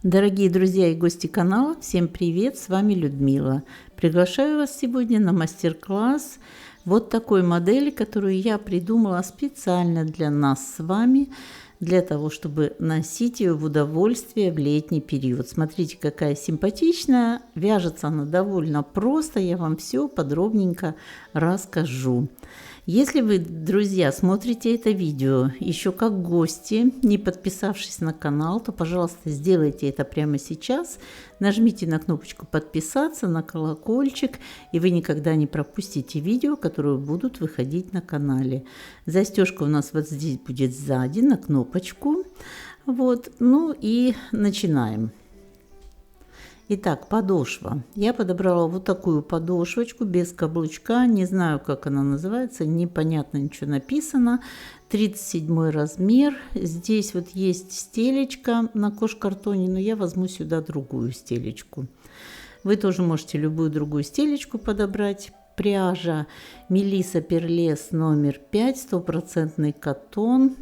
Дорогие друзья и гости канала, всем привет, с вами Людмила. Приглашаю вас сегодня на мастер-класс вот такой модели, которую я придумала специально для нас с вами, для того, чтобы носить ее в удовольствие в летний период. Смотрите, какая симпатичная, вяжется она довольно просто, я вам все подробненько расскажу. Если вы, друзья, смотрите это видео еще как гости, не подписавшись на канал, то, пожалуйста, сделайте это прямо сейчас. Нажмите на кнопочку подписаться, на колокольчик, и вы никогда не пропустите видео, которые будут выходить на канале. Застежка у нас вот здесь будет сзади, на кнопочку. Вот, ну и начинаем. Итак, подошва. Я подобрала вот такую подошвочку без каблучка. Не знаю, как она называется, непонятно ничего написано. 37 размер. Здесь вот есть стелечка на кож-картоне, но я возьму сюда другую стелечку. Вы тоже можете любую другую стелечку подобрать. Пряжа Мелисса Перлес номер 5, 100% катон.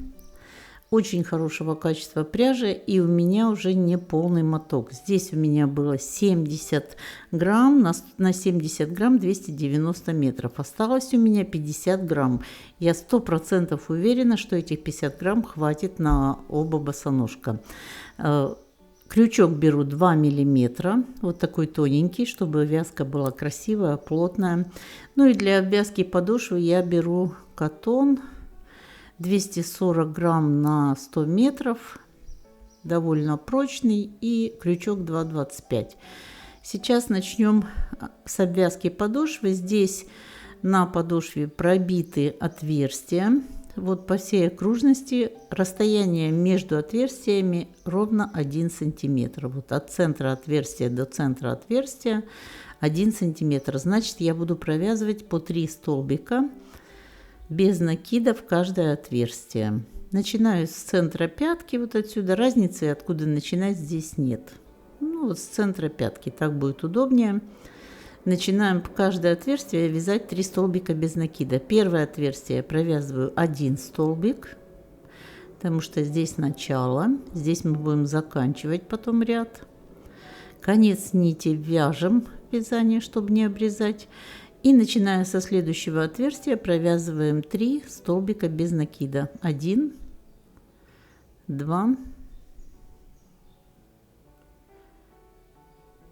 Очень хорошего качества пряжи, и у меня уже не полный моток. Здесь у меня было 70 грамм, на 70 грамм 290 метров. Осталось у меня 50 грамм. Я 100% уверена, что этих 50 грамм хватит на оба босоножка. Крючок беру 2 миллиметра, вот такой тоненький, чтобы вязка была красивая, плотная. Ну и для обвязки подошвы я беру катон. 240 грамм на 100 метров, довольно прочный, и крючок 2,25. Сейчас начнем с обвязки подошвы. Здесь на подошве пробиты отверстия. Вот по всей окружности расстояние между отверстиями ровно 1 сантиметр. Вот от центра отверстия до центра отверстия 1 сантиметр. Значит, я буду провязывать по 3 столбика без накида в каждое отверстие. Начинаю с центра пятки, вот отсюда. Разницы, откуда начинать, здесь нет. Ну, вот с центра пятки, так будет удобнее. Начинаем в каждое отверстие вязать 3 столбика без накида. Первое отверстие я провязываю 1 столбик, потому что здесь начало. Здесь мы будем заканчивать потом ряд. Конец нити вяжем вязание, чтобы не обрезать. И начиная со следующего отверстия провязываем 3 столбика без накида. 1, 2,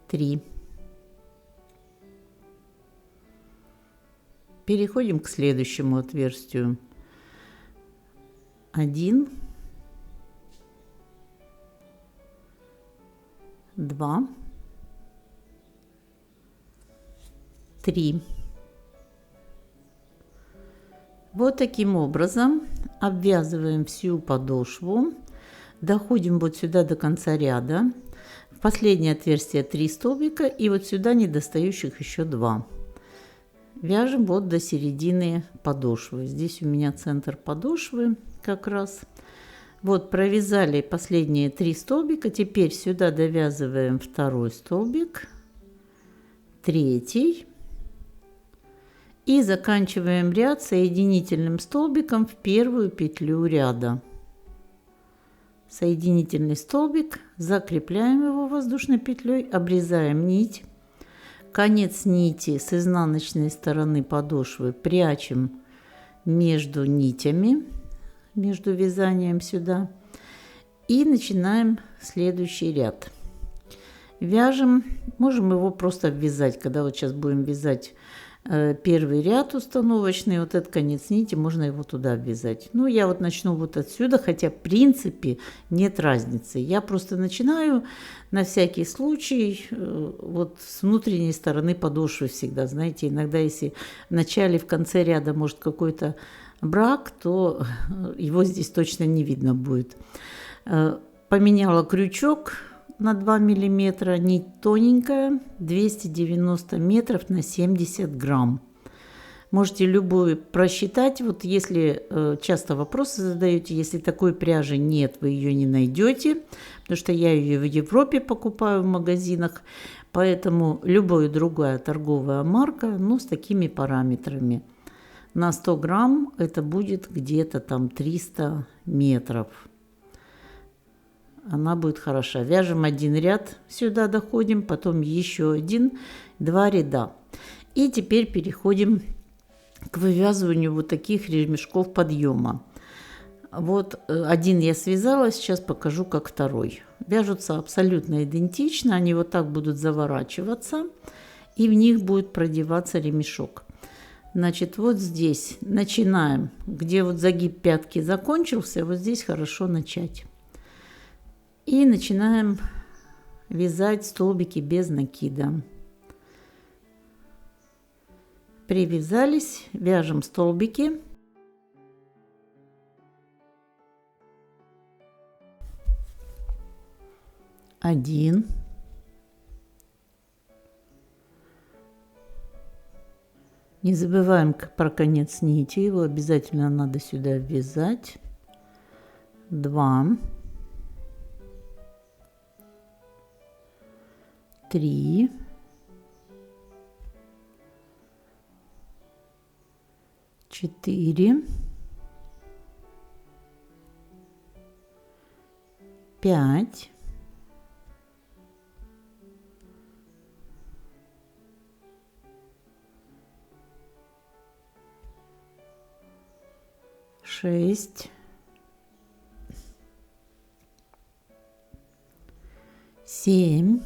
3. Переходим к следующему отверстию. 1, 2, 3. Вот таким образом обвязываем всю подошву, доходим вот сюда до конца ряда, в последнее отверстие 3 столбика и вот сюда недостающих еще 2. Вяжем вот до середины подошвы. Здесь у меня центр подошвы как раз. Вот провязали последние 3 столбика, теперь сюда довязываем второй столбик, третий. И заканчиваем ряд соединительным столбиком в первую петлю ряда. Соединительный столбик, закрепляем его воздушной петлей, обрезаем нить. Конец нити с изнаночной стороны подошвы прячем между нитями, между вязанием сюда. И начинаем следующий ряд. Вяжем, можем его просто обвязать, когда вот сейчас будем вязать первый ряд установочный, вот этот конец нити, можно его туда обвязать. Ну, я вот начну вот отсюда, хотя в принципе нет разницы. Я просто начинаю на всякий случай вот с внутренней стороны подошвы всегда. Знаете, иногда если в начале, в конце ряда может какой-то брак, то его здесь точно не видно будет. Поменяла крючок на 2 миллиметра, нить тоненькая, 290 метров на 70 грамм. Можете любую просчитать. Вот если часто вопросы задаете, если такой пряжи нет, вы ее не найдете, потому что я ее в Европе покупаю в магазинах, поэтому любая другая торговая марка, ну, с такими параметрами. На 100 грамм это будет где-то там 300 метров. она будет хороша. Вяжем один ряд, сюда доходим, потом еще один, 2 ряда. И теперь переходим к вывязыванию вот таких ремешков подъема. Вот один я связала, сейчас покажу, как второй. Вяжутся абсолютно идентично, они вот так будут заворачиваться, и в них будет продеваться ремешок. Значит, вот здесь начинаем, где вот загиб пятки закончился, вот здесь хорошо начать. И начинаем вязать столбики без накида. Привязались, вяжем столбики. Один. Не забываем про конец нити, его обязательно надо сюда ввязать. 2. 3. 4. 5. 6. 7.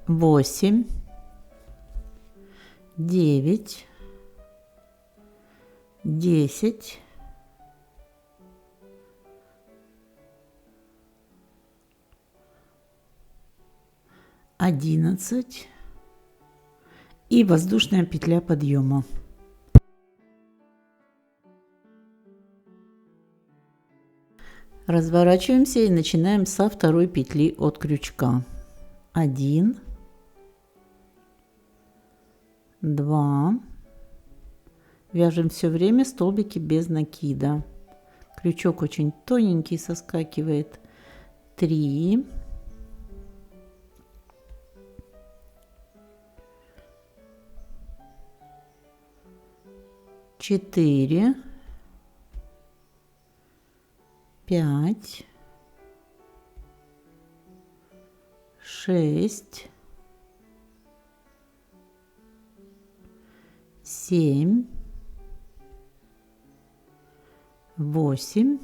8. 9. 10. 11. И воздушная петля подъема. Разворачиваемся и начинаем со второй петли от крючка. 1, 2. Вяжем все время столбики без накида. Крючок очень тоненький соскакивает. 3. 4. 5. 6. 7. 8.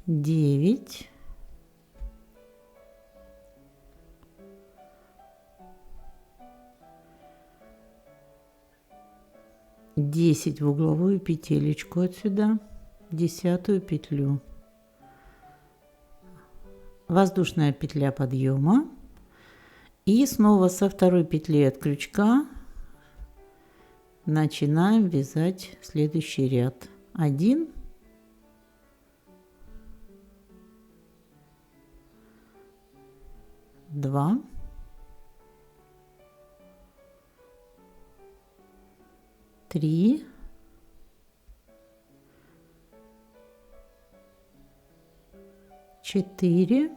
9. 10 в угловую петелечку отсюда, 10-ю петлю, воздушная петля подъема, и снова со второй петли от крючка начинаем вязать следующий ряд. 1, 2, 3, 4,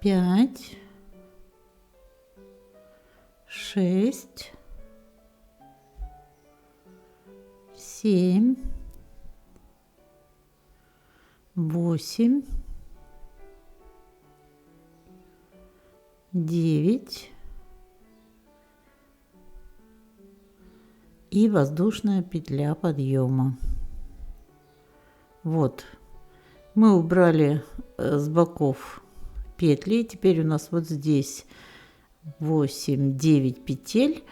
5, 6, 7, 8, 9 и воздушная петля подъема. Вот мы убрали с боков петли, теперь у нас вот здесь 8-9 петель,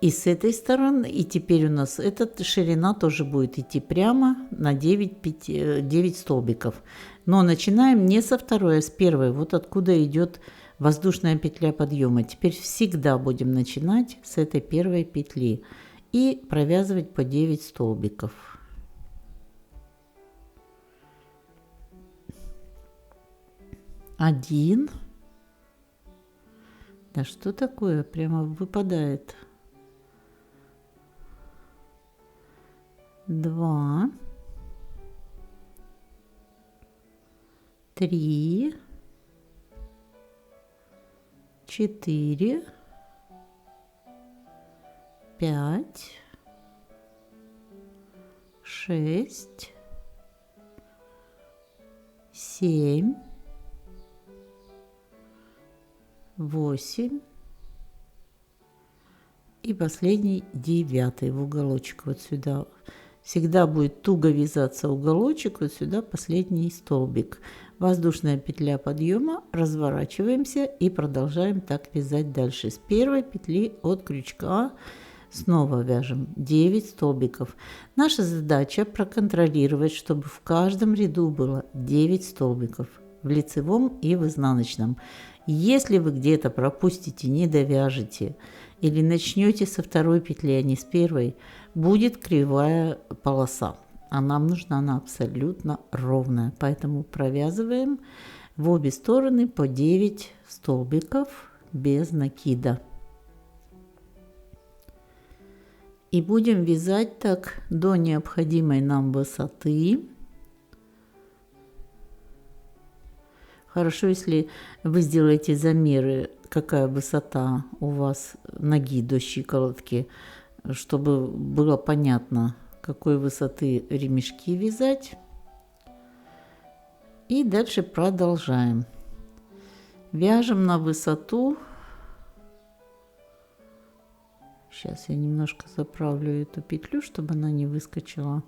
и с этой стороны, и теперь у нас эта ширина тоже будет идти прямо на 9 столбиков. Но начинаем не со второй, а с первой, вот откуда идет воздушная петля подъема. Теперь всегда будем начинать с этой первой петли и провязывать по 9 столбиков. Один. Да что такое? Прямо выпадает. 2, 3, 4, 5, 6, 7, 8 и последний 9 в уголочек вот сюда. Всегда будет туго вязаться уголочек, вот сюда последний столбик. Воздушная петля подъема, разворачиваемся и продолжаем так вязать дальше. С первой петли от крючка снова вяжем 9 столбиков. Наша задача проконтролировать, чтобы в каждом ряду было 9 столбиков в лицевом и в изнаночном. Если вы где-то пропустите, не довяжете или начнете со второй петли, а не с первой, будет кривая полоса. А нам нужна она абсолютно ровная. Поэтому провязываем в обе стороны по 9 столбиков без накида. И будем вязать так до необходимой нам высоты. Хорошо, если вы сделаете замеры, какая высота у вас ноги до щиколотки, чтобы было понятно, какой высоты ремешки вязать. И дальше продолжаем. Вяжем на высоту. Сейчас я немножко заправлю эту петлю, чтобы она не выскочила.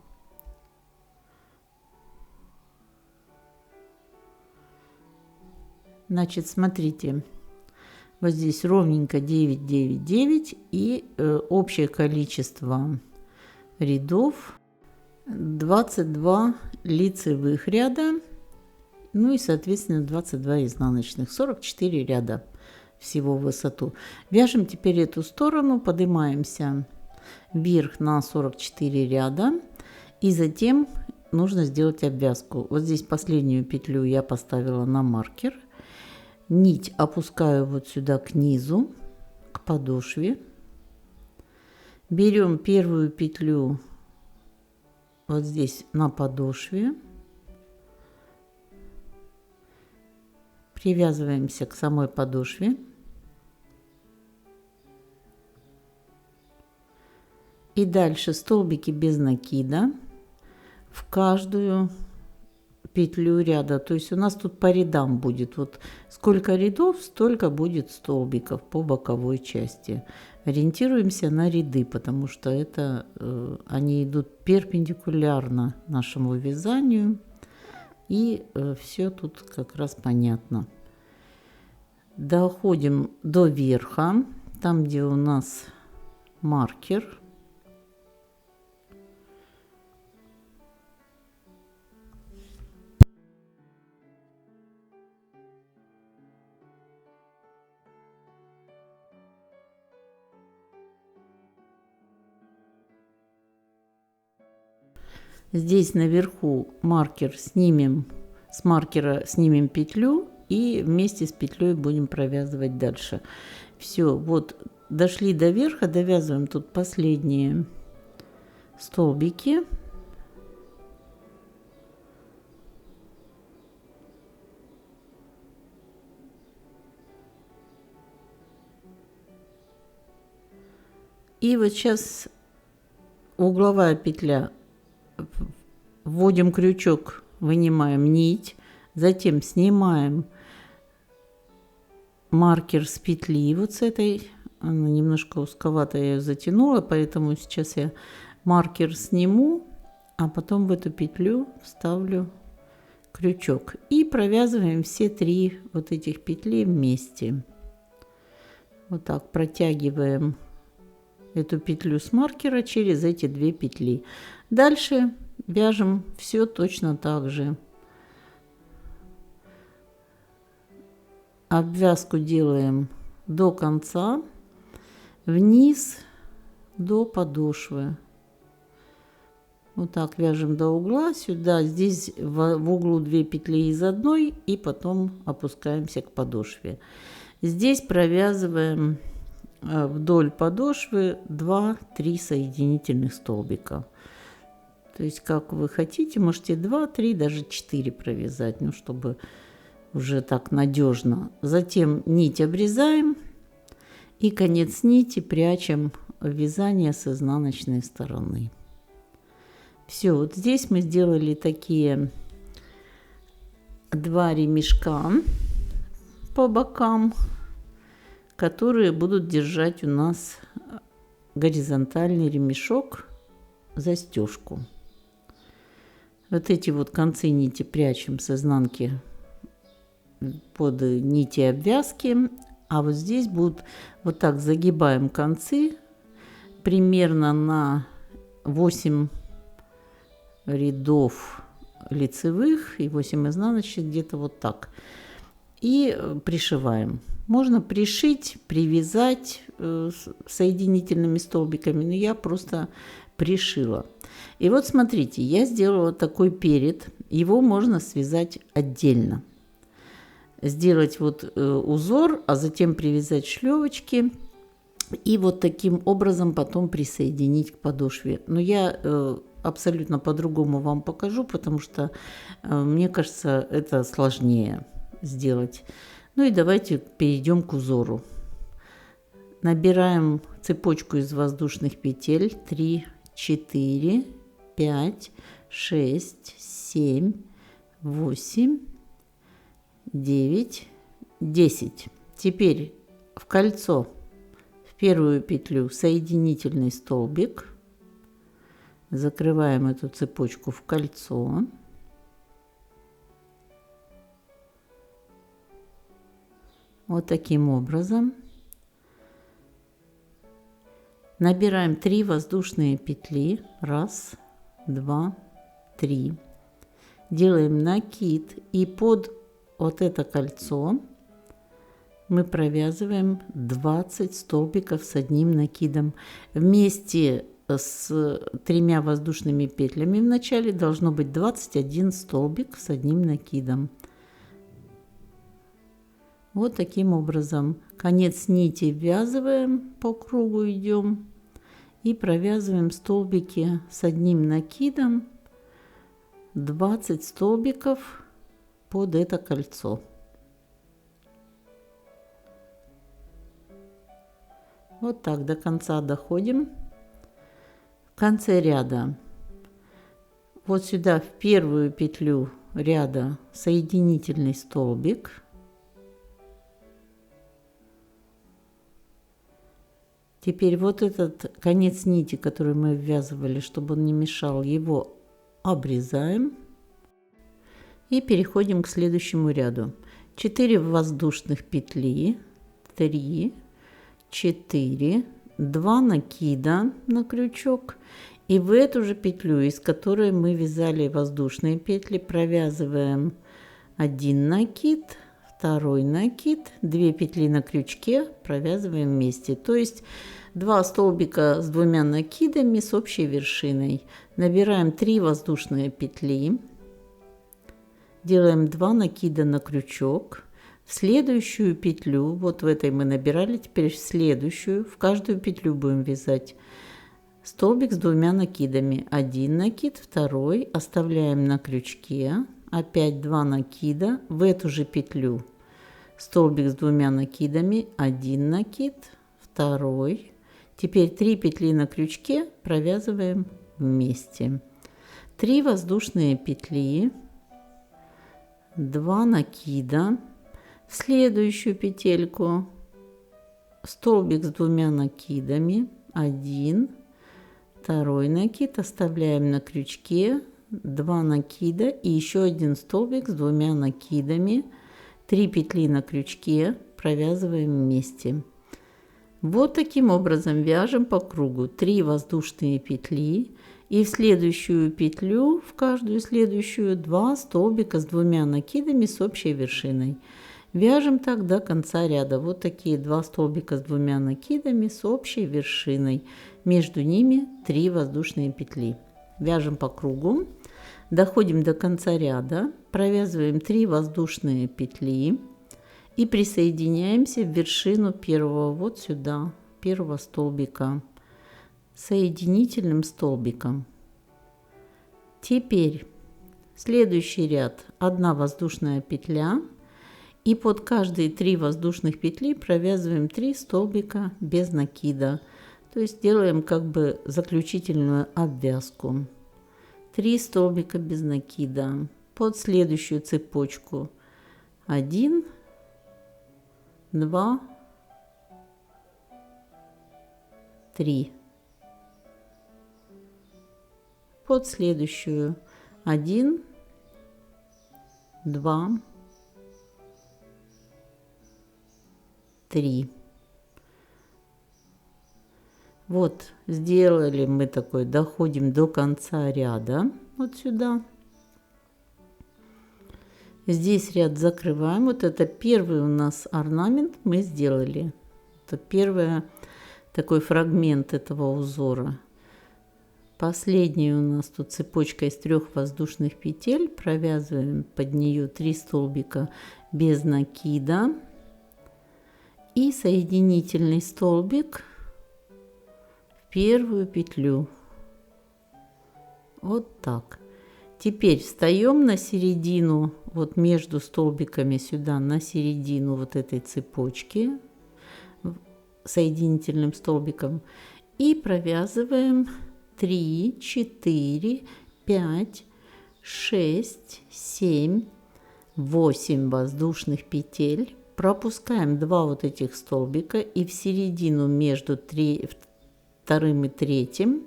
Значит, смотрите, вот здесь ровненько 9, 9, 9 и общее количество рядов 22 лицевых ряда, ну и соответственно 22 изнаночных, 44 ряда всего в высоту. Вяжем теперь эту сторону, поднимаемся вверх на 44 ряда и затем нужно сделать обвязку. Вот здесь последнюю петлю я поставила на маркер. Нить опускаю вот сюда к низу, к подошве. Берем первую петлю вот здесь на подошве. Привязываемся к самой подошве. И дальше столбики без накида в каждую петлю ряда. То есть у нас тут по рядам будет. Вот сколько рядов, столько будет столбиков по боковой части. Ориентируемся на ряды, потому что это они идут перпендикулярно нашему вязанию. И все тут как раз понятно. Доходим до верха, там где у нас маркер. Здесь наверху маркер снимем, с маркера снимем петлю и вместе с петлей будем провязывать дальше. Все, вот дошли до верха, довязываем тут последние столбики. И вот сейчас угловая петля. Вводим крючок, вынимаем нить, затем снимаем маркер с петли вот с этой. Она немножко узковато, я ее затянула, поэтому сейчас я маркер сниму, а потом в эту петлю вставлю крючок. И провязываем все 3 вот этих петли вместе. Вот так протягиваем эту петлю с маркера через эти 2 петли. Дальше вяжем все точно так же. Обвязку делаем до конца, вниз до подошвы. Вот так вяжем до угла, сюда, здесь в углу 2 петли из одной и потом опускаемся к подошве. Здесь провязываем вдоль подошвы 2-3 соединительных столбика. То есть как вы хотите, можете 2, 3, даже 4 провязать, ну чтобы уже так надежно. Затем нить обрезаем и конец нити прячем вязания с изнаночной стороны. Все, вот здесь мы сделали такие 2 ремешка по бокам, которые будут держать у нас горизонтальный ремешок, застежку. Вот эти вот концы нити прячем с изнанки под нити обвязки, а вот здесь будут вот так загибаем концы примерно на 8 рядов лицевых и 8 изнаночных, где-то вот так. И пришиваем. Можно пришить, привязать соединительными столбиками, но я просто пришила. И вот смотрите, я сделала такой перед. Его можно связать отдельно. Сделать вот узор, а затем привязать шлевочки. И вот таким образом потом присоединить к подошве. Но я абсолютно по-другому вам покажу, потому что мне кажется, это сложнее сделать. Ну и давайте перейдем к узору. Набираем цепочку из воздушных петель 3, 4, 5, 6, 7, 8, 9, 10. Теперь в кольцо, в первую петлю соединительный столбик. Закрываем эту цепочку в кольцо. Вот таким образом. Набираем 3 воздушные петли. 1, 2, 3. Делаем накид. И под вот это кольцо мы провязываем 20 столбиков с одним накидом. Вместе с 3 воздушными петлями в начале должно быть 21 столбик с одним накидом. Вот таким образом. Конец нити ввязываем, по кругу идем и провязываем столбики с одним накидом, 20 столбиков под это кольцо. Вот так до конца доходим. В конце ряда вот сюда в первую петлю ряда соединительный столбик. Теперь вот этот конец нити, который мы ввязывали, чтобы он не мешал, его обрезаем и переходим к следующему ряду. 4 воздушных петли, 3, 4, 2 накида на крючок, и в эту же петлю, из которой мы вязали воздушные петли, провязываем 1 накид, 2 накид, 2 петли на крючке провязываем вместе. То есть 2 столбика с 2 накидами с общей вершиной. Набираем 3 воздушные петли, делаем 2 накида на крючок. В следующую петлю, вот в этой мы набирали, теперь в следующую, в каждую петлю будем вязать столбик с 2 накидами. 1 накид, 2, оставляем на крючке, опять 2 накида, в эту же петлю столбик с 2 накидами, 1 накид, 2, теперь 3 петли на крючке провязываем вместе. 3 воздушные петли, 2 накида, в следующую петельку столбик с 2 накидами, 1, 2 накид, оставляем на крючке, 2 накида и еще 1 столбик с 2 накидами, 3 петли на крючке провязываем вместе. Вот таким образом вяжем по кругу 3 воздушные петли и в следующую петлю, в каждую следующую 2 столбика с 2 накидами с общей вершиной. Вяжем так до конца ряда. Вот такие 2 столбика с 2 накидами с общей вершиной. Между ними 3 воздушные петли. Вяжем по кругу. Доходим до конца ряда. Провязываем 3 воздушные петли. И присоединяемся в вершину первого, вот сюда, первого столбика. Соединительным столбиком. Теперь следующий ряд. 1 воздушная петля. И под каждые 3 воздушных петли провязываем 3 столбика без накида. То есть делаем как бы заключительную обвязку. 3 столбика без накида. Под следующую цепочку 1, 2, 3. Под следующую 1, 2, 3. Вот сделали мы такой, доходим до конца ряда, вот сюда. Здесь ряд закрываем. Вот это первый у нас орнамент мы сделали. Это первый такой фрагмент этого узора. Последняя у нас тут цепочка из 3 воздушных петель. Провязываем под нее 3 столбика без накида. И соединительный столбик в первую петлю. Вот так. Теперь встаем на середину, вот между столбиками сюда, на середину вот этой цепочки соединительным столбиком и провязываем 3, 4, 5, 6, 7, 8 воздушных петель. Пропускаем 2 вот этих столбика и в середину между вторым и третьим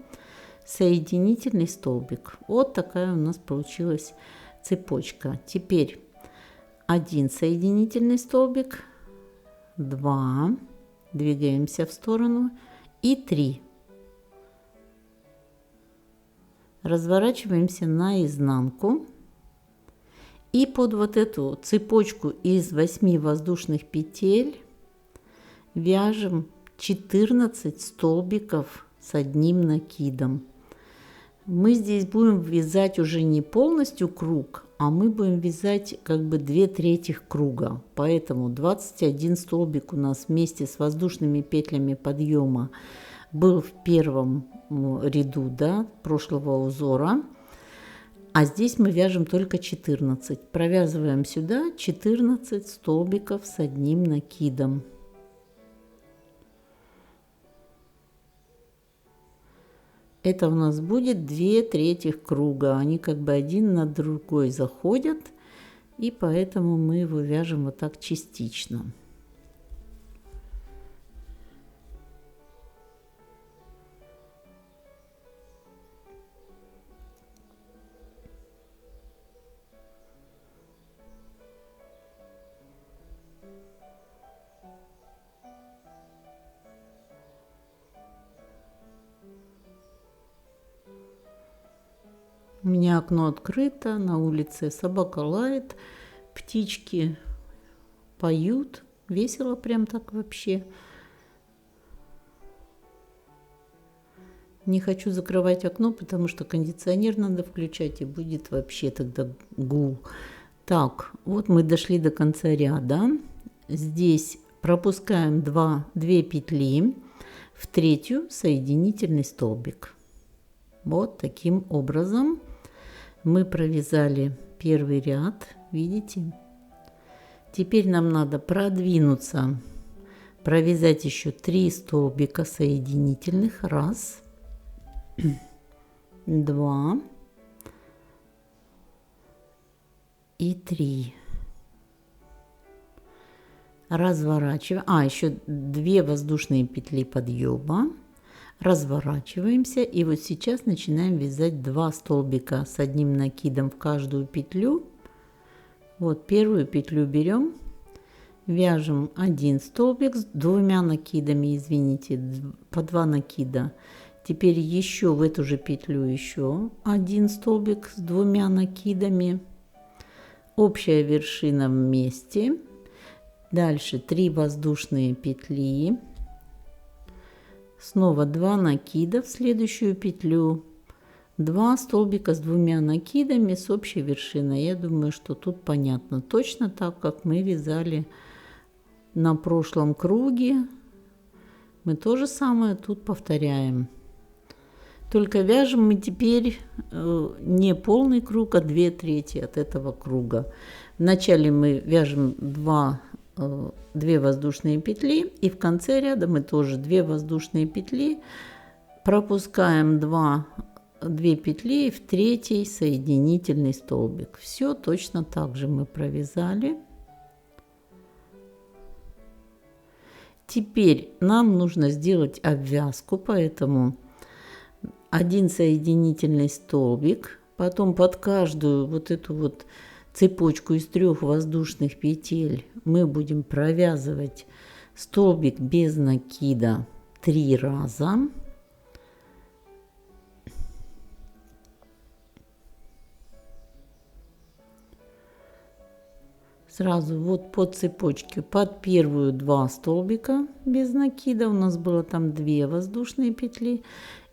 соединительный столбик. Вот такая у нас получилась цепочка. Теперь 1 соединительный столбик, 2, двигаемся в сторону, и 3. Разворачиваемся наизнанку и под вот эту цепочку из 8 воздушных петель вяжем 14 столбиков с одним накидом. Мы здесь будем вязать уже не полностью круг, а мы будем вязать как бы 2/3 круга. Поэтому 21 столбик у нас вместе с воздушными петлями подъема был в первом ряду, да, прошлого узора. А здесь мы вяжем только 14. Провязываем сюда 14 столбиков с одним накидом. Это у нас будет 2/3 круга. Они как бы один на другой заходят. И поэтому мы его вяжем вот так частично. У меня окно открыто, на улице собака лает, птички поют, весело прям так вообще. Не хочу закрывать окно, потому что кондиционер надо включать, и будет вообще тогда гул. Так, вот мы дошли до конца ряда. Здесь пропускаем 2 петли в третью соединительный столбик. Вот таким образом мы провязали первый ряд, видите? Теперь нам надо продвинуться, провязать еще 3 столбика соединительных. 1, 2 и 3. Разворачиваем. Еще 2 воздушные петли подъема. Разворачиваемся и вот сейчас начинаем вязать 2 столбика с одним накидом в каждую петлю. Вот первую петлю берем, вяжем 1 столбик с 2 накидами, извините, по 2 накида. Теперь еще в эту же петлю еще 1 столбик с 2 накидами. Общая вершина вместе. Дальше 3 воздушные петли. Снова 2 накида в следующую петлю, 2 столбика с 2 накидами с общей вершиной. Я думаю, что тут понятно. Точно так, как мы вязали на прошлом круге, мы то же самое тут повторяем. Только вяжем мы теперь не полный круг, а 2/3 от этого круга. Вначале мы вяжем 2 2 воздушные петли, и в конце ряда мы тоже 2 воздушные петли, пропускаем 2 петли в третий соединительный столбик. Все точно так же мы провязали. Теперь нам нужно сделать обвязку, поэтому 1 соединительный столбик, потом под каждую вот эту вот цепочку из 3 воздушных петель мы будем провязывать столбик без накида 3 раза. Сразу вот по цепочке под первую 2 столбика без накида, у нас было там 2 воздушные петли,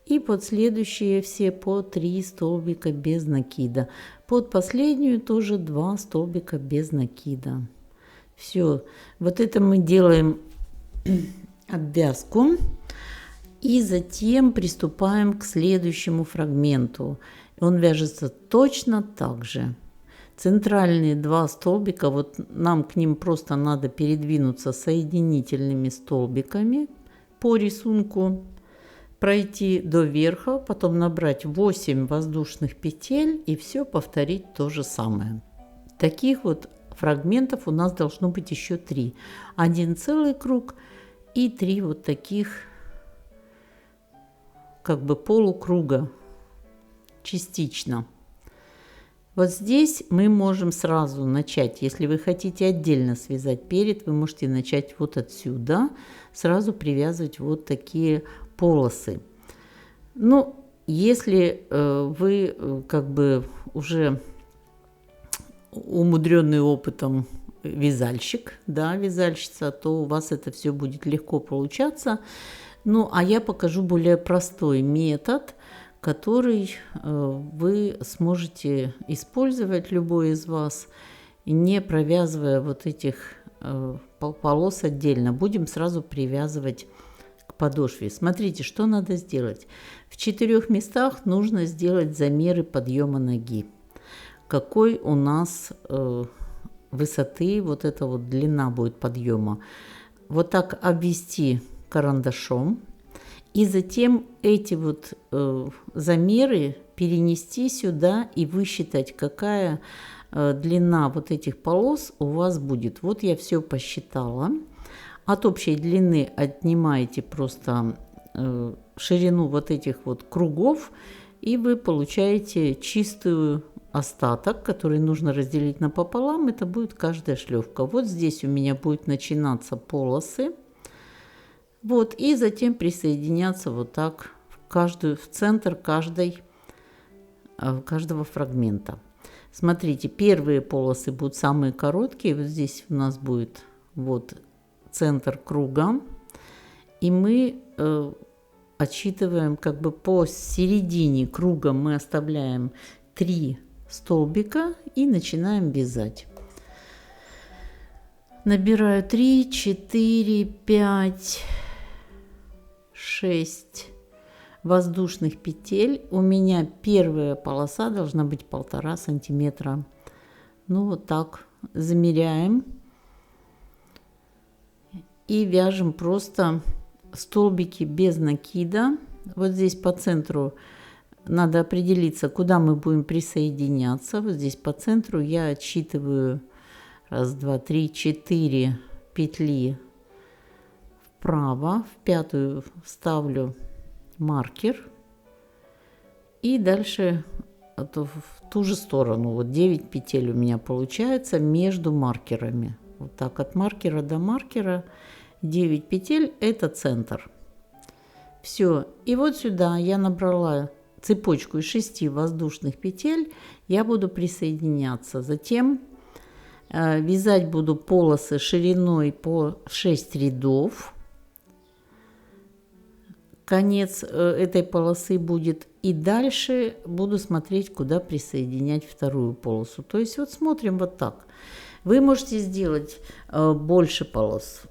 и под следующие все по 3 столбика без накида. Под последнюю тоже 2 столбика без накида. Все, вот это мы делаем обвязку, и затем приступаем к следующему фрагменту. Он вяжется точно так же. Центральные 2 столбика, вот нам к ним просто надо передвинуться соединительными столбиками по рисунку, пройти до верха, потом набрать 8 воздушных петель и все повторить то же самое. Таких вот фрагментов у нас должно быть еще 3. 1 целый круг и 3 вот таких как бы полукруга частично. Вот здесь мы можем сразу начать, если вы хотите отдельно связать перед, вы можете начать вот отсюда, сразу привязывать вот такие полосы. Ну, если вы как бы уже умудренный опытом вязальщик, да, вязальщица, то у вас это все будет легко получаться. Ну, а я покажу более простой метод, который вы сможете использовать, любой из вас, не провязывая вот этих полос отдельно. Будем сразу привязывать к подошве. Смотрите, что надо сделать. В 4 местах нужно сделать замеры подъема ноги. Какой у нас высоты, вот эта вот длина будет подъема. Вот так обвести карандашом. И затем эти вот замеры перенести сюда и высчитать, какая длина вот этих полос у вас будет. Вот я все посчитала. От общей длины отнимаете просто ширину вот этих вот кругов, и вы получаете чистую остаток, который нужно разделить напополам. Это будет каждая шлёвка. Вот здесь у меня будет начинаться полосы. Вот, и затем присоединяться вот так в центр каждого фрагмента. Смотрите, первые полосы будут самые короткие. Вот здесь у нас будет вот центр круга. И мы отсчитываем как бы по середине круга, мы оставляем 3 столбика и начинаем вязать. Набираю 3, 4, 5... 6 воздушных петель. У меня первая полоса должна быть 1,5 сантиметра. Ну вот так замеряем и вяжем просто столбики без накида. Вот здесь по центру надо определиться, куда мы будем присоединяться. Вот здесь по центру я отсчитываю 1, 2, 3, 4 петли вправо, в 5-ю ставлю маркер и дальше в ту же сторону. Вот 9 петель у меня получается между маркерами. Вот так от маркера до маркера 9 петель, это центр. Все, и вот сюда я набрала цепочку из 6 воздушных петель, я буду присоединяться. Затем вязать буду полосы шириной по 6 рядов. Конец этой полосы будет, и дальше буду смотреть, куда присоединять вторую полосу. То есть вот смотрим вот так. Вы можете сделать больше полос.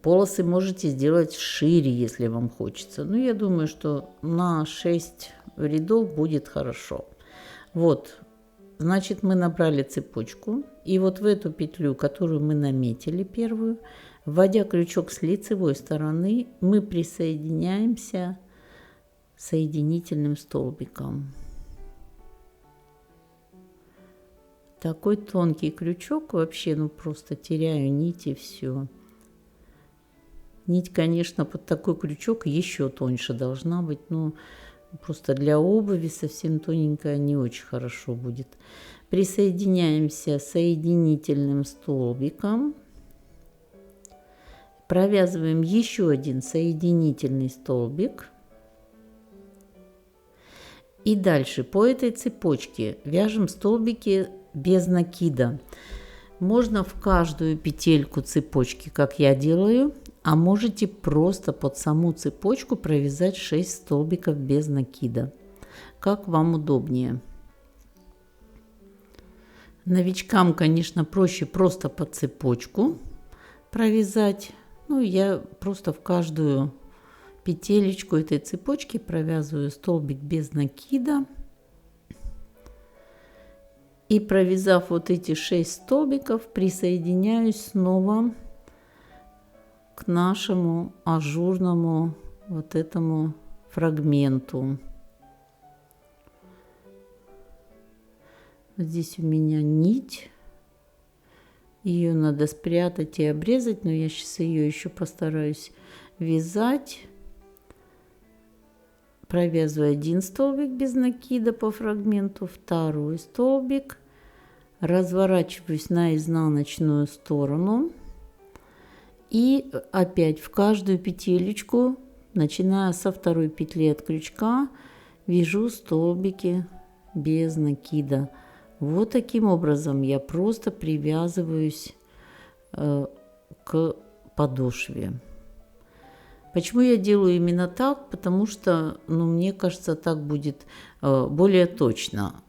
Полосы можете сделать шире, если вам хочется. Но я думаю, что на 6 рядов будет хорошо. Вот, значит, мы набрали цепочку. И вот в эту петлю, которую мы наметили первую, Вводя крючок с лицевой стороны, мы присоединяемся соединительным столбиком. Такой тонкий крючок, вообще, ну просто теряю нить и все. Нить, конечно, под такой крючок еще тоньше должна быть, но просто для обуви совсем тоненькая не очень хорошо будет. Присоединяемся соединительным столбиком. Провязываем еще один соединительный столбик. И дальше по этой цепочке вяжем столбики без накида. Можно в каждую петельку цепочки, как я делаю, а можете просто под саму цепочку провязать 6 столбиков без накида. Как вам удобнее. Новичкам, конечно, проще просто под цепочку провязать. Ну, я просто в каждую петелечку этой цепочки провязываю столбик без накида. И провязав вот эти 6 столбиков, присоединяюсь снова к нашему ажурному вот этому фрагменту. Здесь у меня нить. Ее надо спрятать и обрезать, но я сейчас ее еще постараюсь вязать. Провязываю один столбик без накида по фрагменту, второй столбик. Разворачиваюсь на изнаночную сторону. И опять в каждую петелечку, начиная со второй петли от крючка, вяжу столбики без накида. Вот таким образом я просто привязываюсь к подошве. Почему я делаю именно так? Потому что, ну, мне кажется, так будет более точно.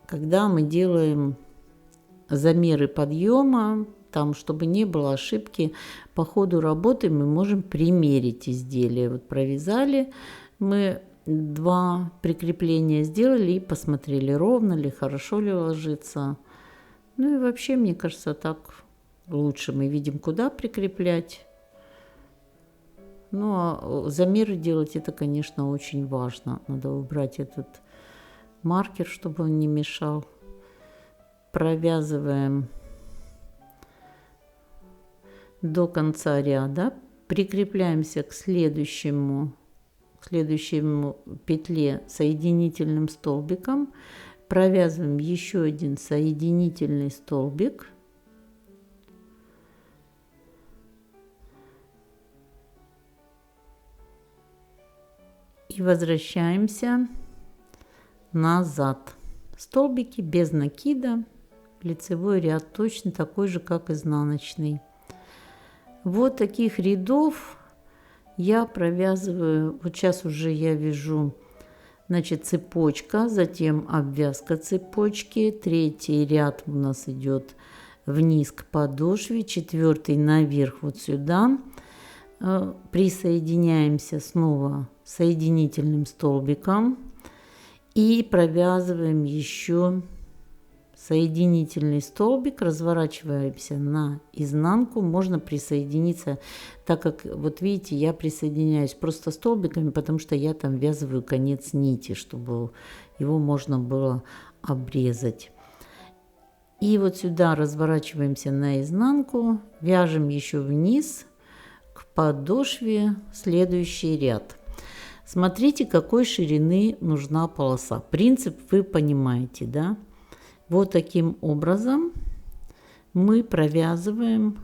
Когда мы делаем замеры подъема, там, чтобы не было ошибки, по ходу работы мы можем примерить изделие. Вот провязали мы 2 прикрепления, сделали и посмотрели, ровно ли, хорошо ли ложится. Ну и вообще, мне кажется, так лучше. Мы видим, куда прикреплять. Ну а замеры делать, это, конечно, очень важно. Надо убрать этот маркер, чтобы он не мешал. Провязываем до конца ряда, прикрепляемся к следующему петле соединительным столбиком, провязываем еще один соединительный столбик, и возвращаемся назад. Столбики без накида, лицевой ряд точно такой же, как изнаночный. Вот таких рядов я провязываю. Вот сейчас уже я вяжу, значит, цепочка, затем обвязка цепочки, 3-й ряд у нас идет вниз к подошве, 4-й наверх вот сюда. Присоединяемся снова соединительным столбиком и провязываем еще соединительный столбик, разворачиваемся на изнанку. Можно присоединиться, так как, вот видите, я присоединяюсь просто столбиками, потому что я там ввязываю конец нити, чтобы его можно было обрезать. И вот сюда разворачиваемся на изнанку, вяжем еще вниз к подошве следующий ряд. Смотрите, какой ширины нужна полоса. Принцип вы понимаете, да? Вот таким образом мы провязываем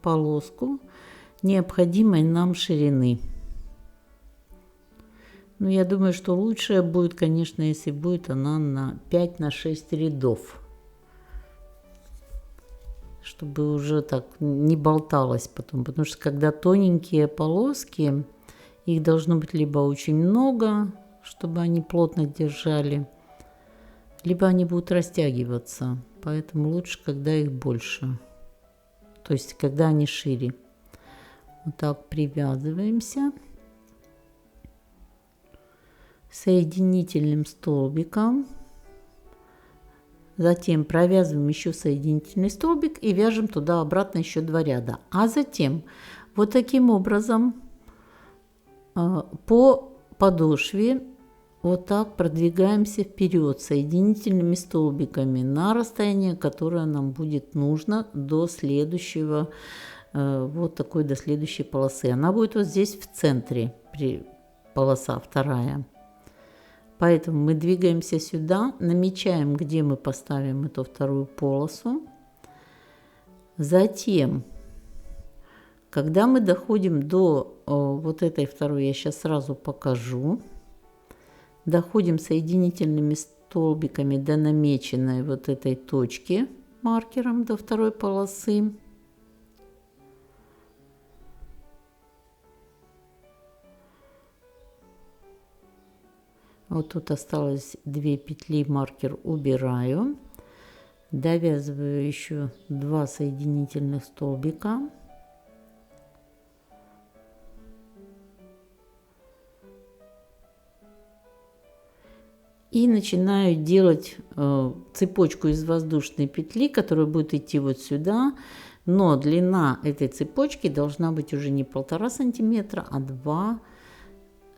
полоску необходимой нам ширины. Ну, я думаю, что лучшее будет, конечно, если будет она на 5-6 рядов. Чтобы уже так не болталось потом. Потому что когда тоненькие полоски, их должно быть либо очень много, чтобы они плотно держали, либо они будут растягиваться, поэтому лучше, когда их больше, то есть когда они шире. Вот так привязываемся соединительным столбиком, Затем провязываем еще соединительный столбик и вяжем туда обратно еще 2 ряда. А затем вот таким образом по подошве вот так продвигаемся вперед соединительными столбиками на расстояние, которое нам будет нужно до следующего, вот такой до следующей полосы. Она будет вот здесь в центре, полоса вторая. Поэтому мы двигаемся сюда, намечаем, где мы поставим эту вторую полосу. Затем, когда мы доходим до вот этой второй, я сейчас сразу покажу, доходим соединительными столбиками до намеченной вот этой точки маркером до второй полосы. Вот тут осталось 2 петли, маркер убираю, довязываю еще 2 соединительных столбика. И начинаю делать цепочку из воздушной петли, которая будет идти вот сюда. Но длина этой цепочки должна быть уже не 1,5 сантиметра, а 2.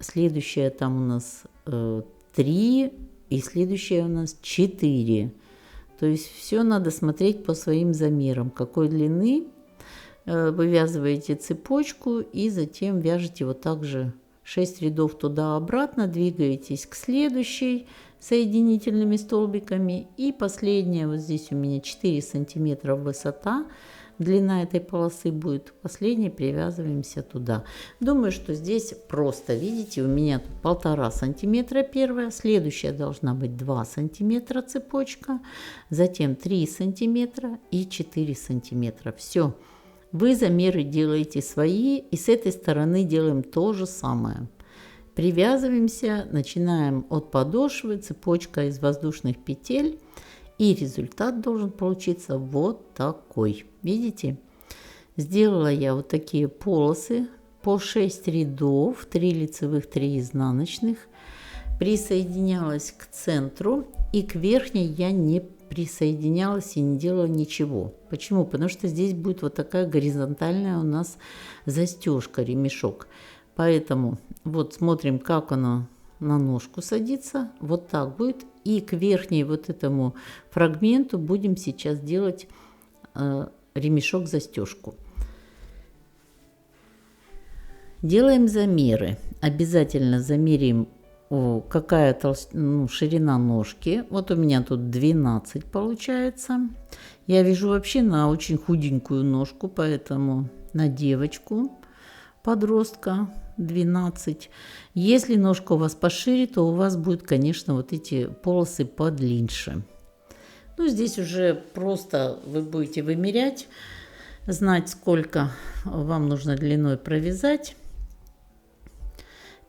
Следующая там у нас 3 и следующая у нас 4. То есть все надо смотреть по своим замерам, какой длины вывязываете цепочку и затем вяжете вот так же 6 рядов туда-обратно, двигаетесь к следующей соединительными столбиками. И последняя, вот здесь у меня 4 сантиметра высота, длина этой полосы будет, последней привязываемся туда. Думаю, что здесь просто, видите, у меня тут 1,5 сантиметра первая, следующая должна быть 2 сантиметра цепочка, затем 3 сантиметра и 4 сантиметра. Все. Вы замеры делаете свои, и с этой стороны делаем то же самое. Привязываемся, начинаем от подошвы, цепочка из воздушных петель, и результат должен получиться вот такой. Видите? Сделала я вот такие полосы по 6 рядов, 3 лицевых, 3 изнаночных. Присоединялась к центру, и к верхней я не присоединялась и не делала ничего. Почему? Потому что здесь будет вот такая горизонтальная у нас застежка, ремешок. Поэтому вот смотрим, как оно на ножку садится. Вот так будет. И к верхней вот этому фрагменту будем сейчас делать ремешок-застежку. Делаем замеры. Обязательно замерим, какая ширина ножки. Вот у меня тут 12 получается. Я вяжу вообще на очень худенькую ножку, поэтому на девочку, подростка 12. Если ножка у вас пошире, то у вас будет, конечно, вот эти полосы подлиннее. Ну, здесь уже просто вы будете вымерять, знать, сколько вам нужно длиной провязать.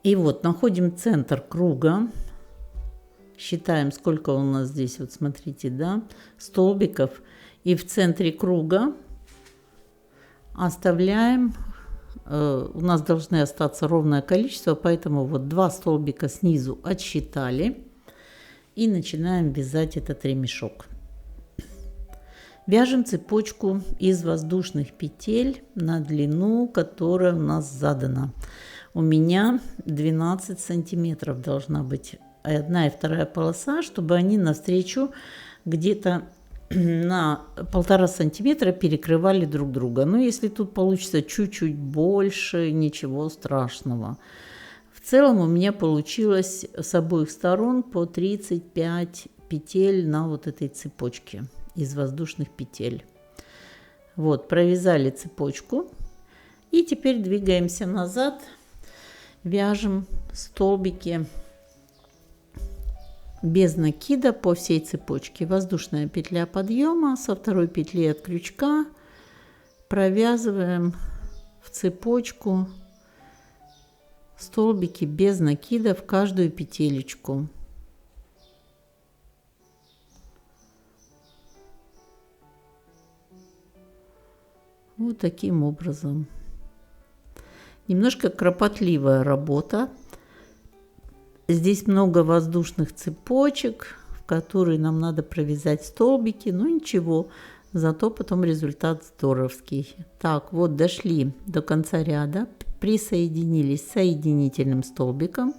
И вот находим центр круга, считаем, сколько у нас здесь, вот смотрите, да, столбиков. И в центре круга оставляем, у нас должны остаться ровное количество, поэтому вот 2 столбика снизу отсчитали. И начинаем вязать этот ремешок. Вяжем цепочку из воздушных петель на длину, которая у нас задана. У меня 12 сантиметров должна быть одна и вторая полоса, чтобы они навстречу где-то на 1,5 сантиметра перекрывали друг друга. Но если тут получится чуть-чуть больше, ничего страшного. В целом у меня получилось с обоих сторон по 35 петель на вот этой цепочке из воздушных петель. Вот, провязали цепочку. И теперь двигаемся назад. Вяжем столбики без накида по всей цепочке. Воздушная петля подъема, со второй петли от крючка провязываем в цепочку столбики без накида в каждую петелечку. Вот таким образом. Немножко кропотливая работа. Здесь много воздушных цепочек, в который нам надо провязать столбики, но ничего, зато потом результат здоровский. Так, вот дошли до конца ряда, присоединились соединительным столбиком,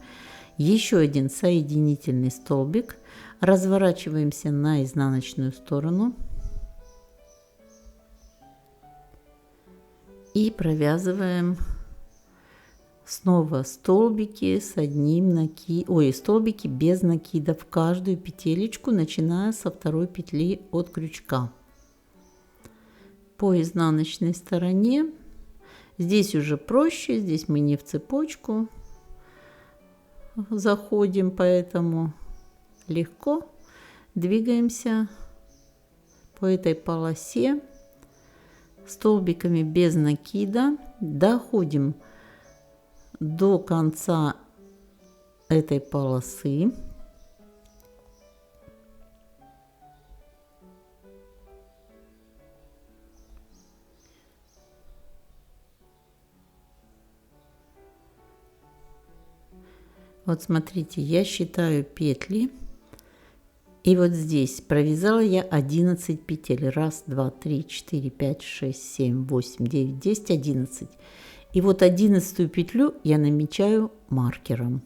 еще один соединительный столбик, разворачиваемся на изнаночную сторону и провязываем снова столбики с одним столбики без накида в каждую петелечку, начиная со второй петли от крючка. По изнаночной стороне здесь уже проще, здесь мы не в цепочку заходим, поэтому легко двигаемся по этой полосе столбиками без накида, доходим до конца этой полосы. Вот смотрите, я считаю петли. И вот здесь провязала я 11 петель. 1, 2, 3, 4, 5, 6, 7, 8, 9, 10, 11. И вот 11 петлю я намечаю маркером.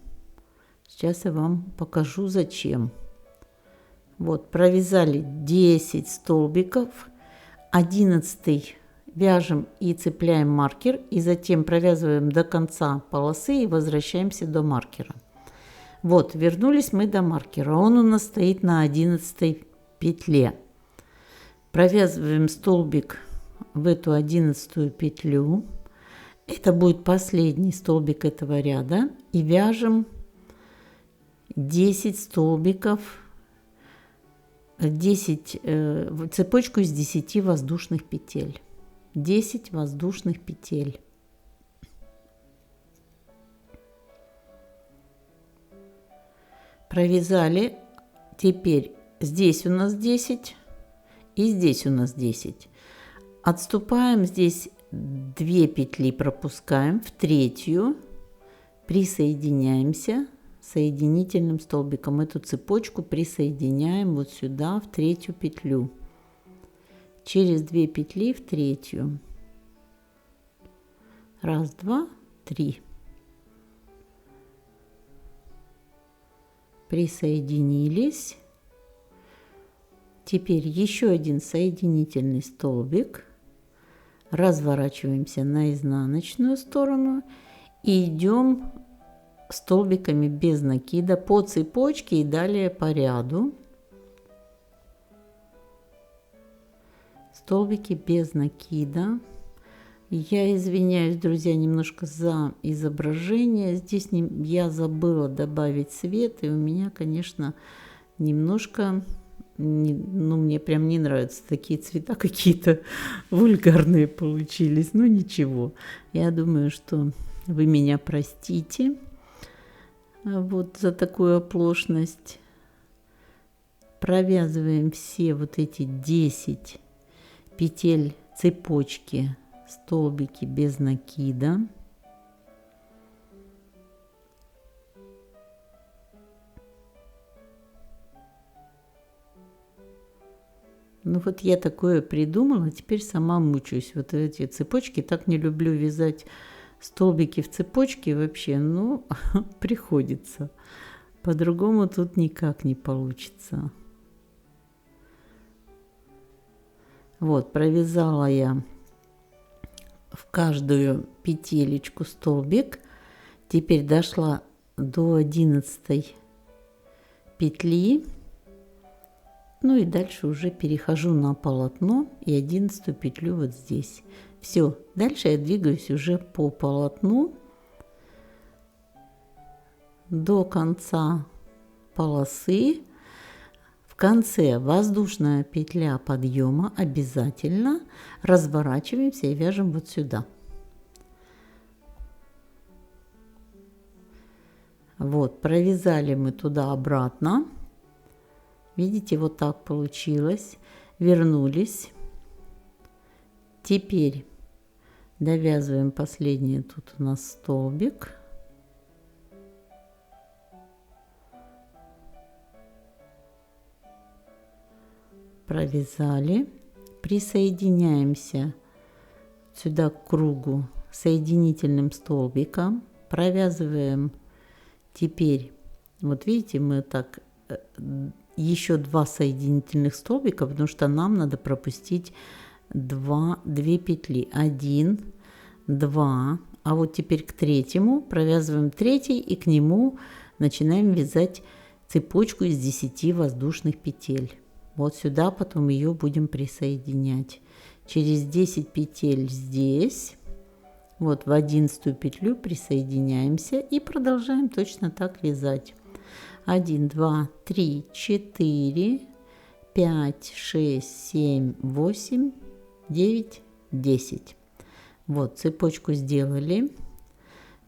Сейчас я вам покажу зачем. Вот провязали 10 столбиков. 11 вяжем и цепляем маркер. И затем провязываем до конца полосы и возвращаемся до маркера. Вот, вернулись мы до маркера. Он у нас стоит на 11 петле. Провязываем столбик в эту 11 петлю. Это будет последний столбик этого ряда. И вяжем 10 столбиков, 10, цепочку из 10 воздушных петель. 10 воздушных петель. Провязали. Теперь здесь у нас 10 и здесь у нас 10. Отступаем здесь 2 петли, пропускаем в третью, присоединяемся соединительным столбиком. Эту цепочку присоединяем вот сюда в третью петлю. Через 2 петли в третью. 1, 2, 3. Присоединились. Теперь еще один соединительный столбик. Разворачиваемся на изнаночную сторону и идем столбиками без накида по цепочке и далее по ряду. Столбики без накида. Я извиняюсь, друзья, немножко за изображение. Здесь я забыла добавить свет, и у меня, конечно, немножко, мне прям не нравятся такие цвета, какие-то вульгарные получились. Ну ничего, я думаю, что вы меня простите вот за такую оплошность. Провязываем все вот эти 10 петель цепочки, столбики без накида. Ну вот я такое придумала, теперь сама мучаюсь. Вот эти цепочки, так не люблю вязать столбики в цепочке вообще, но приходится. По-другому тут никак не получится. Вот, провязала я в каждую петелечку столбик. Теперь дошла до 11 петли. Ну и дальше уже перехожу на полотно и 11 петлю вот здесь. Все, дальше я двигаюсь уже по полотну до конца полосы. В конце воздушная петля подъема обязательно. Разворачиваемся и вяжем вот сюда. Вот, провязали мы туда-обратно. Видите, вот так получилось. Вернулись. Теперь довязываем последний тут у нас столбик. провязали, присоединяемся сюда к кругу соединительным столбиком, провязываем теперь, вот видите, мы так еще 2 соединительных столбика, потому что нам надо пропустить 2 петли, 1, 2, а вот теперь к третьему провязываем третий и к нему начинаем вязать цепочку из 10 воздушных петель. Вот сюда потом ее будем присоединять. Через 10 петель здесь, вот в 11 петлю присоединяемся и продолжаем точно так вязать. 1, 2, 3, 4, 5, 6, 7, 8, 9, 10. Вот цепочку сделали.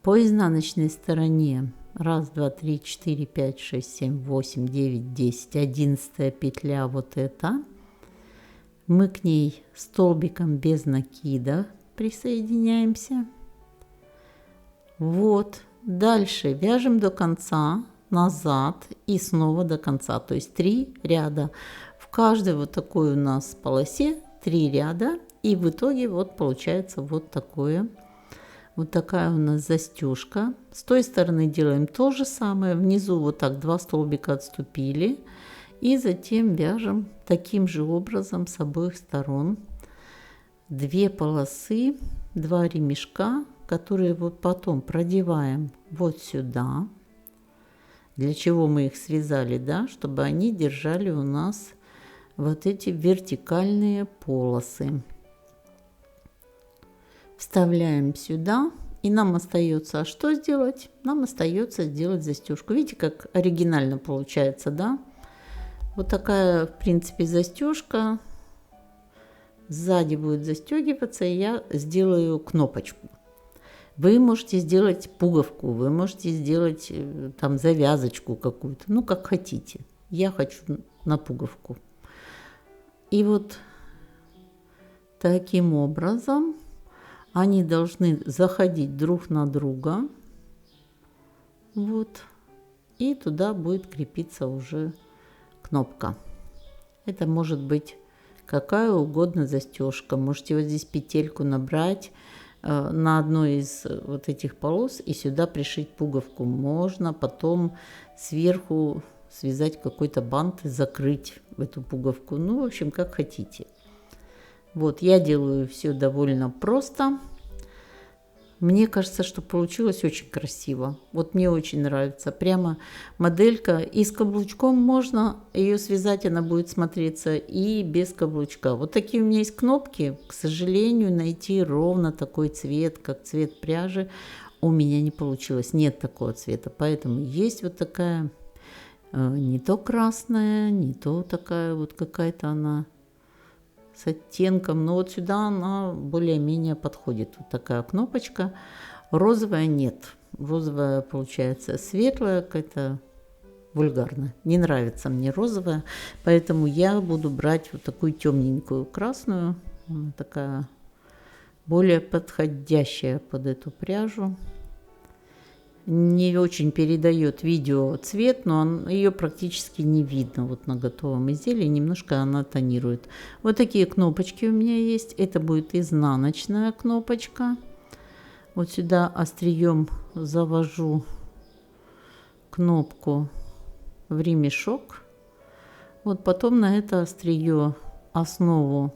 По изнаночной стороне 1, 2, 3, 4, 5, 6, 7, 8, 9, 10, 11 петля, вот эта. Мы к ней столбиком без накида присоединяемся. Вот. Дальше вяжем до конца, назад и снова до конца. То есть 3 ряда. В каждой вот такой у нас полосе 3 ряда. И в итоге вот получается вот такое. Вот такая у нас застежка. С той стороны делаем то же самое. Внизу вот так 2 столбика отступили. И затем вяжем таким же образом с обоих сторон 2 полосы, 2 ремешка, которые вот потом продеваем вот сюда. Для чего мы их связали, да? Чтобы они держали у нас вот эти вертикальные полосы. Вставляем сюда. И нам остается что сделать? Нам остается сделать застежку. Видите, как оригинально получается, да? Вот такая, в принципе, застежка. Сзади будет застегиваться, и я сделаю кнопочку. Вы можете сделать пуговку, вы можете сделать там завязочку какую-то, ну как хотите. Я хочу на пуговку. И вот таким образом они должны заходить друг на друга. Вот. И туда будет крепиться уже кнопка. Это может быть какая угодно застежка. Можете вот здесь петельку набрать на одной из вот этих полос и сюда пришить пуговку. Можно потом сверху связать какой-то бант и закрыть эту пуговку. Ну, в общем, как хотите. Вот, я делаю все довольно просто. Мне кажется, что получилось очень красиво. Вот мне очень нравится. Прямо моделька. И с каблучком можно ее связать, она будет смотреться и без каблучка. Вот такие у меня есть кнопки. К сожалению, найти ровно такой цвет, как цвет пряжи, у меня не получилось. Нет такого цвета. Поэтому есть вот такая, не то красная, не то такая вот какая-то она с оттенком, но вот сюда она более-менее подходит. Вот такая кнопочка. Розовая нет. Розовая получается светлая, какая-то вульгарная. Не нравится мне розовая, поэтому я буду брать вот такую темненькую красную. Она такая более подходящая под эту пряжу. Не очень передает видео цвет, но ее практически не видно вот на готовом изделии, немножко она тонирует. Вот такие кнопочки у меня есть. Это будет изнаночная кнопочка. Вот сюда острием завожу кнопку в ремешок. Вот потом на это острие основу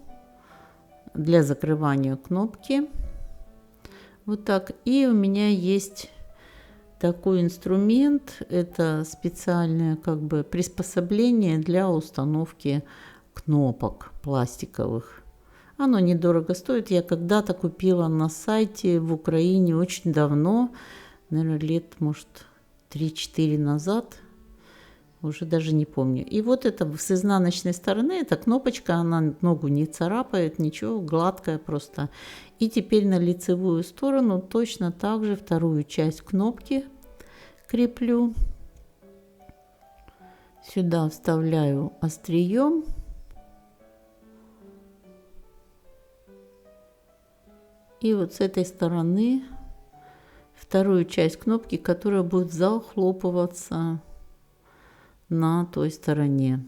для закрывания кнопки. Вот так. И у меня есть такой инструмент, это специальное как бы приспособление для установки кнопок пластиковых. Оно недорого стоит. Я когда-то купила на сайте в Украине очень давно, наверное, лет, может, 3-4 назад. Уже даже не помню. И вот это с изнаночной стороны, эта кнопочка, она ногу не царапает, ничего, гладкая просто. И теперь на лицевую сторону точно так же вторую часть кнопки креплю. Сюда вставляю острием. И вот с этой стороны вторую часть кнопки, которая будет захлопываться на той стороне.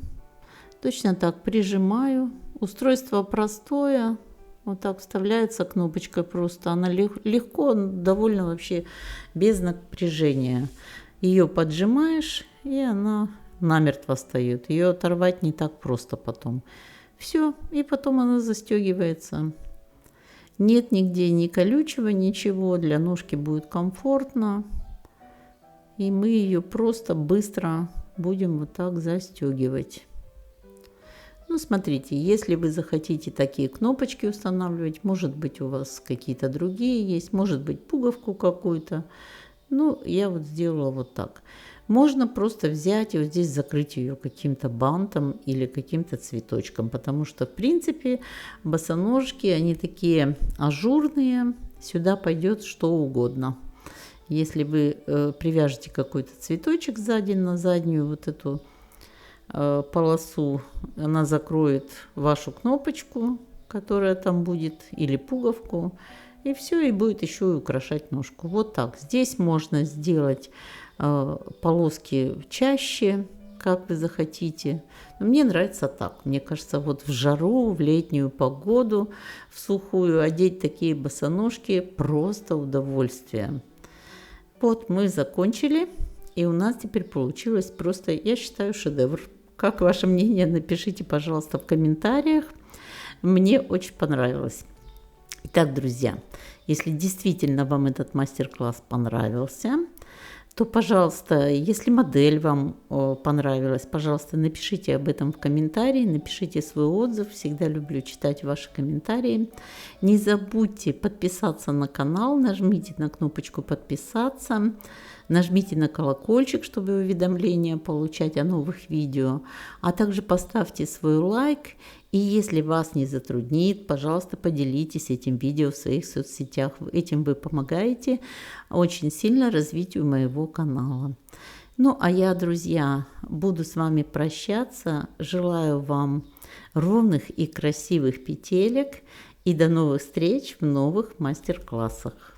Точно так прижимаю. Устройство простое. Вот так вставляется кнопочка просто. Она легко, довольно вообще без напряжения. Ее поджимаешь, и она намертво встает. Ее оторвать не так просто потом. Все, и потом она застегивается. Нет нигде ни колючего, ничего. Для ножки будет комфортно. И мы ее просто быстро будем вот так застегивать. Ну, смотрите, если вы захотите такие кнопочки устанавливать, может быть, у вас какие-то другие есть, может быть, пуговку какую-то. Ну, я вот сделала вот так. Можно просто взять и вот здесь закрыть ее каким-то бантом или каким-то цветочком, потому что, в принципе, босоножки, они такие ажурные, сюда пойдет что угодно. Если вы привяжете какой-то цветочек сзади на заднюю вот эту полосу, она закроет вашу кнопочку, которая там будет, или пуговку, и все, и будет еще и украшать ножку. Вот так. Здесь можно сделать полоски чаще, как вы захотите. Но мне нравится так. Мне кажется, вот в жару, в летнюю погоду, в сухую одеть такие босоножки просто удовольствие. Вот мы закончили, и у нас теперь получилось просто, я считаю, шедевр. Как ваше мнение, напишите, пожалуйста, в комментариях. Мне очень понравилось. Итак, друзья, если действительно вам этот мастер-класс понравился, то, пожалуйста, если модель вам понравилась, пожалуйста, напишите об этом в комментарии, напишите свой отзыв. Всегда люблю читать ваши комментарии. Не забудьте подписаться на канал, нажмите на кнопочку «Подписаться», нажмите на колокольчик, чтобы уведомления получать о новых видео, а также поставьте свой лайк. И если вас не затруднит, пожалуйста, поделитесь этим видео в своих соцсетях. Этим вы помогаете очень сильно развитию моего канала. Ну, а я, друзья, буду с вами прощаться. Желаю вам ровных и красивых петелек. И до новых встреч в новых мастер-классах.